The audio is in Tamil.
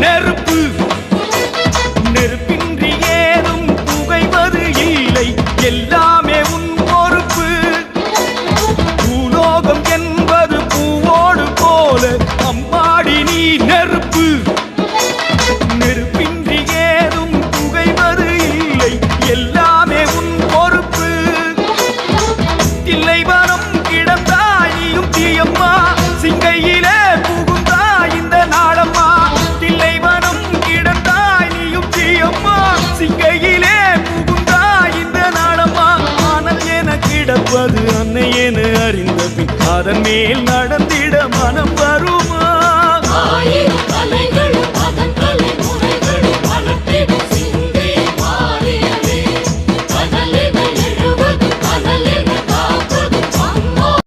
நெருப்பு நெருப்பின்றி ஏதும் புகைவது இல்லை எல்லாமே உன் பொறுப்பு பூலோகம் என்பது பூவோடு போல அம்மாடி நீ நெருப்பு நெருப்பின்றி ஏதும் புகைவது இல்லை எல்லாமே உன் பொறுப்பு தில்லை வனம் கிடந்தாய் நீயும் தீயம்மா சிங்கையிலே புகுந்தாய் இந்த நாளம்மா தில்லை வனம் கிடந்தாய் நீயும் தீயம்மா சிங்கையிலே புகுந்தாய் இந்த நாளம்மா ஆனால் என கிடப்பது அன்னை என அறிந்த பின் அதன் மேல் நடந்திட மனம் வருமா ஆயிரம்